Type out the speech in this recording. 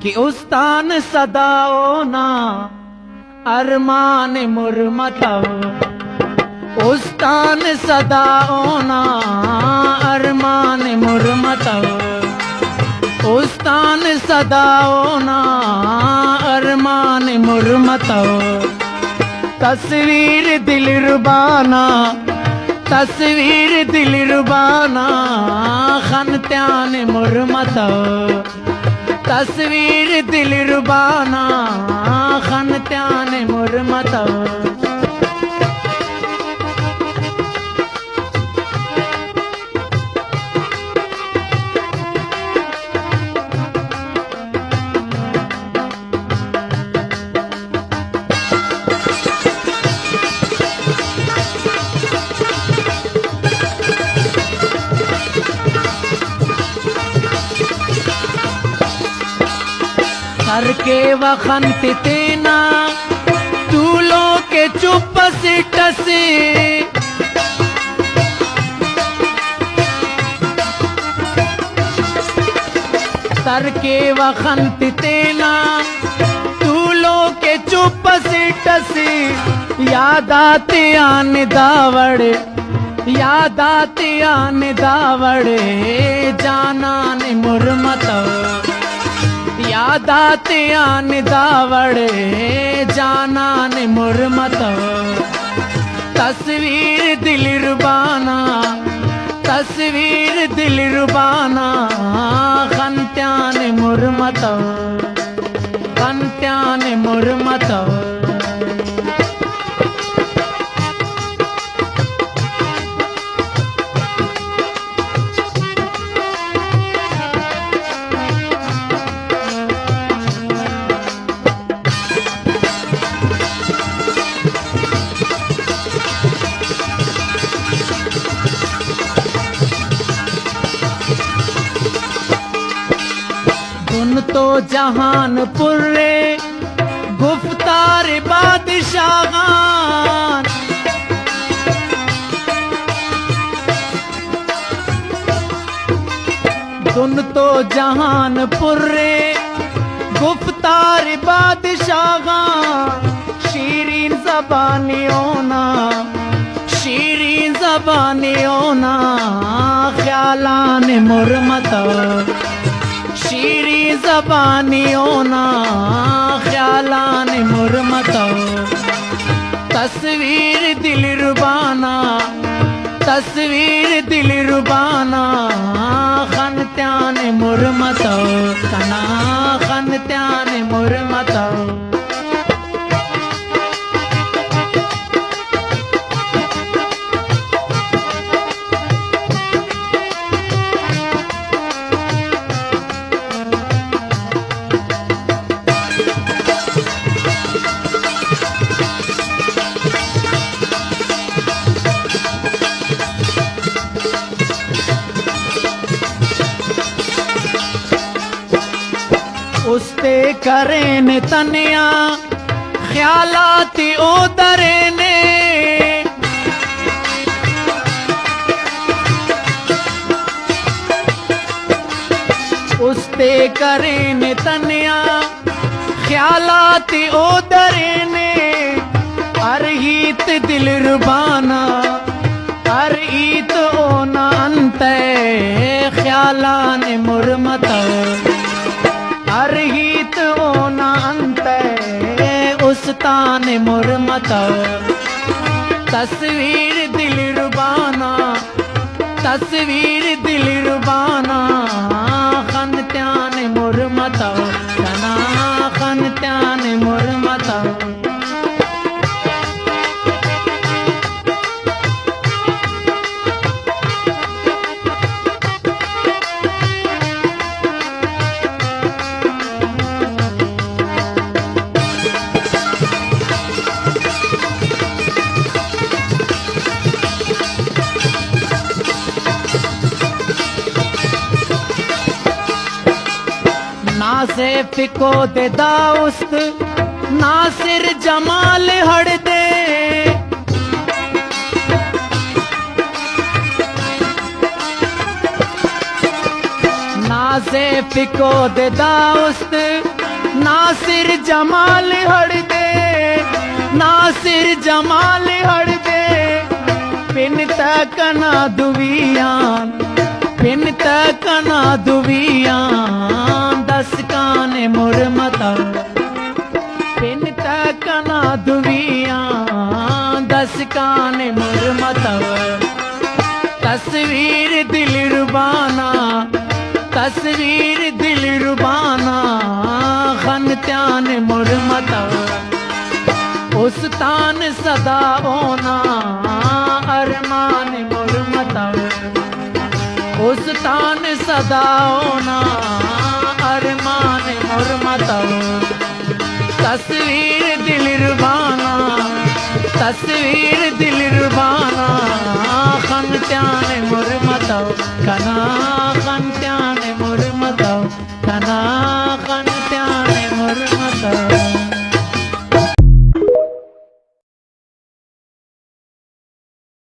कि उस्तान सदाओ ना अरमान मुरमतव, उस्तान सदाओ ना अरमान मुरमतव, उस्तान सदाओ ना अरमान मुरमतव। तस्वीर दिल रुबाना, तस्वीर दिल रुबाना खनत्यान मुरमतव, तस्वीर दिल रुबाना खनत्यान मुरमतव। सर के वखंत तेना तूलो के चुप टसे, सर के वखंत तेना तूलो के चुप टसे। याद आते आन दावड़े, याद आते आन दावड़े जाना ने मुरमतव, याद आते आन दावड़े जाना ने मुरमतव। तस्वीर दिल रुबाना, तस्वीर दिल रुबाना खनत्यान मुरमतव, खनत्यान मुरमतव। तो जहानपुर रे गुफ्तार बादशाहान, दुन तो जहानपुर रे गुफ्तार बादशाहान। शीरीन ज़बानियों ना, शीरीन ज़बानियों ना ख्यालान मुरमतव, शीरी ज़बानियों ना ख्यालान मुरमतव। तस्वीर दिल रुबाना, तस्वीर दिल रुबाना खनत्यान मुरमतव, कना खनत्यान मुरमतव। उसते करें तनिया ख्यालात उदरे ने, उसते करें तनिया ख्यालात उदरे ने। अरहीत दिल रुबाना, अरहीत ओना अंते ख्यालान मुरमतव, अरहीत ओना अंते उस्तान मुरमतव। तस्वीर दिल रुबाना, तस्वीर दिल रुबाना खनत्यान मुरमतव, कना खनत्यान मुरमतव। नासे फिको दे दाउस्त नासिर जमाल हड़ दे, नासे फिको दे दाउस्त नासिर जमाल हड़ दे, नासिर जमाल हड़ दे, पिन तकना दुवियान, पिन तकना दुवियान, दस काने मुरमता, पिन तकना दुवियान, दस काने मुरमता, तस्वीर दिल रुबाना, तस्वीर दिल रुबाना, खन त्यान मुरमता, उस तान सदा ओना, अरमान मुरमता, उस तान सदा ओना, अरमान मुरमता, तस्वीर दिल रुबाना, तस्वीर दिल रुबाना, खन त्यान मुरमता, कना खन त्यान मुरमता, कना खन